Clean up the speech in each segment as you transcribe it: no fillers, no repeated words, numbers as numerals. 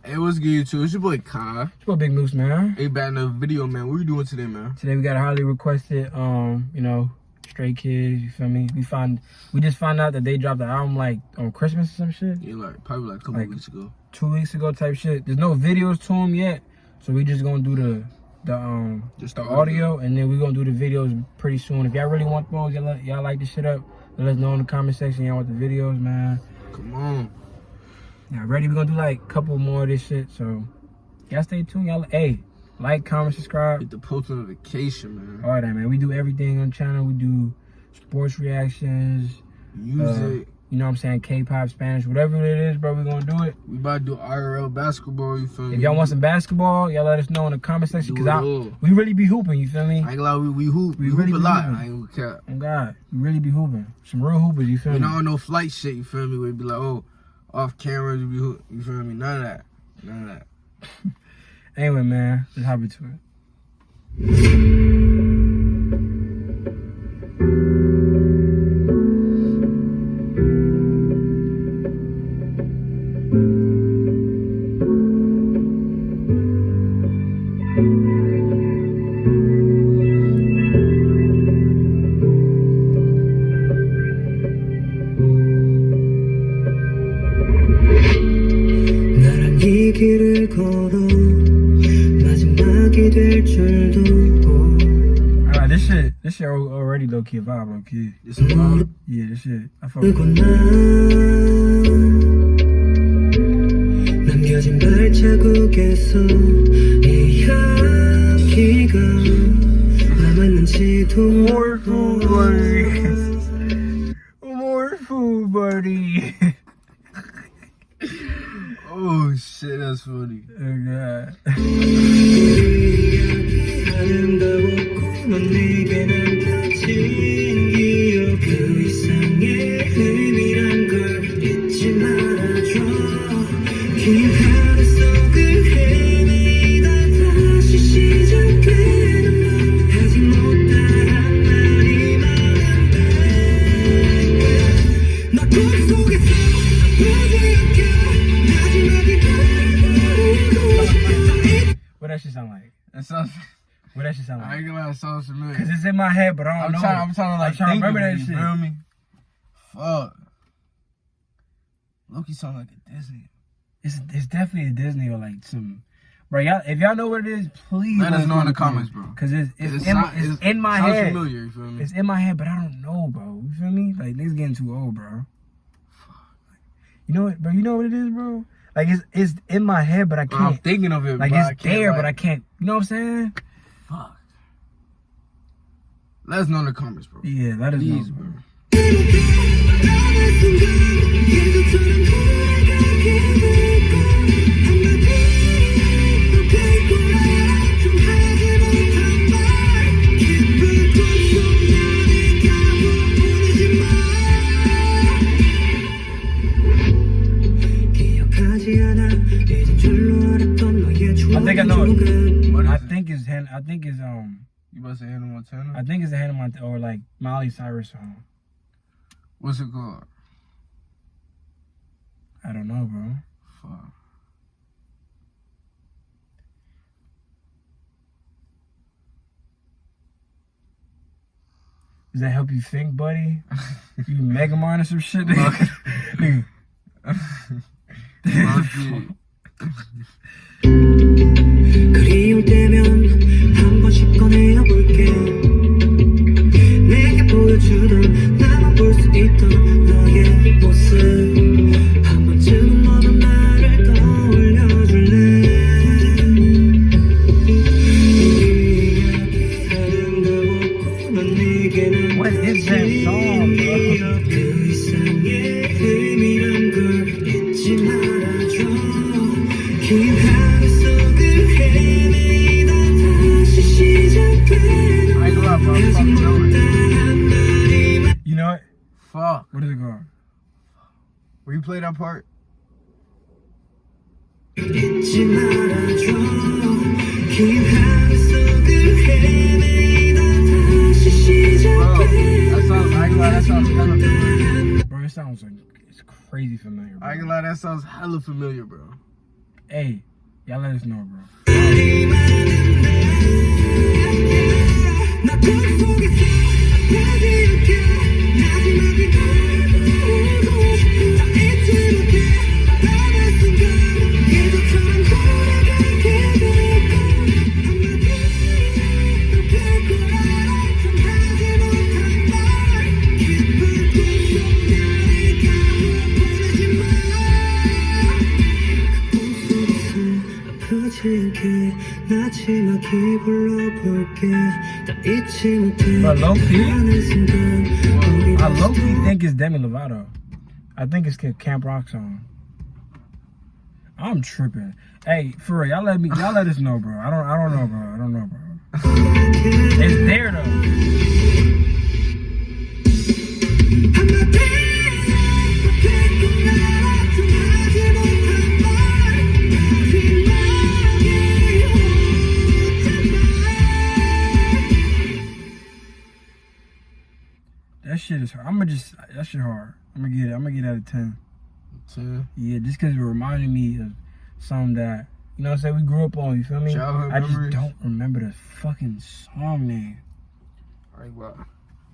Hey, what's good, too? It's your boy Kai. It's your boy Big Moose, man. Hey, back in the video, man. What we doing today, man? Today we got a highly requested, Stray Kids. You feel me? We just found out that they dropped the album like on Christmas or some shit. Yeah, probably a couple weeks ago. 2 weeks ago type shit. There's no videos to them yet, so we just gonna do the audio, and then we gonna do the videos pretty soon. If y'all really want those, y'all like this shit up, let us know in the comment section. Y'all want the videos, man. Come on. Y'all ready? We're gonna do like a couple more of this shit, so y'all stay tuned. Y'all, hey, like, comment, subscribe. Hit the post notification, man. All right, man. We do everything on the channel. We do sports reactions, music. You know what I'm saying? K-pop, Spanish, whatever it is, bro. We're gonna do it. We about to do IRL basketball. You feel me? If y'all want some basketball, y'all let us know in the comment section, cause we really be hooping. You feel me? I ain't gonna lie, we hoop. We really hoop a lot. Hooping. I ain't gonna cap. Oh God, we really be hooping. Some real hoopers. You feel me? We don't no flight shit. You feel me? We'd be like, oh, off camera, we hoop. You feel me? None of that. None of that. Anyway, man, let's hop into it. 길을 걸어 마지막이 될 줄도. Alright, this shit already low key vibe, low key. This is vibe? Yeah, this shit. I fuck with it. 남겨진 발자국에서 이 향기가 남았는지도. More food, buddy. More food, buddy. Oh shit, that's funny. Oh God. What that shit sound like? What that shit sound like? I ain't gonna lie, it sounds familiar. Cause it's in my head, but I don't know. I'm trying to remember that shit. You feel me? Fuck. Loki sound like a Disney. It's definitely a Disney or like some. Bro, y'all, if y'all know what it is, please let us know in the comments, bro. Cause it's in my head. Sounds familiar, you feel me? It's in my head, but I don't know, bro. You feel me? Like niggas getting too old, bro. You know what, bro? You know what it is, bro? Like it's in my head, but I can't. I'm thinking of it, like but it's there, but I can't. You know what I'm saying? Fuck. Let us know in the comments, bro. Yeah, let us know, bro. I think I know it. I think it's You about to say Hannah Montana? I think it's a Hannah Montana or like Miley Cyrus song. What's it called? I don't know, bro. Fuck. Does that help you think, buddy? You Megamind or some shit? 그리울 때면 한 번씩 꺼내어 볼게 내게 보여주던 나만 볼 수 있던 너의 모습 한 번쯤은 너도 나를 떠올려줄래 우리 이야기 아름다웠고 난 내게는 What is that song, bro? 그 이상의 의미란 걸 잊지 말아줘 긴 하루 속을 헤매다 다시 시작되는 I ain't gonna lie, bro. I'm fucking knowing. You know what? Fuck. What is it called? Will you play that part? 잊지 말아줘 긴 하루 속을 헤매다 다시 시작되는 That sounds, I ain't gonna lie, that sounds hella familiar. Bro, it sounds like it's crazy familiar, bro. I ain't gonna lie, that sounds hella familiar, bro. Hey, y'all let us know, bro. But low-key, I low-key think it's Demi Lovato. I think it's Camp Rock song. I'm tripping. Hey, for real, y'all let us know, bro. I don't know, bro. I don't know, bro. It's there though. That shit is hard. That shit hard. I'm gonna get it out of 10. 10? Yeah, just cause it reminded me of something that, you know what I'm saying, we grew up on, you feel me? Childhood I just memories. don't remember the fucking song name. Alright, well,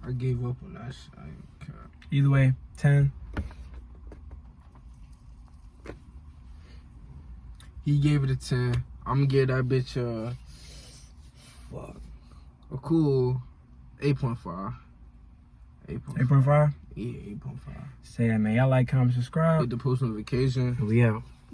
I gave up on that shit. I ain't care. Either way, 10. He gave it a 10. I'm gonna give that bitch a cool 8.5. 8.5? Yeah, 8.5. Say that, man. Y'all like, comment, subscribe. Hit the post notification. We out.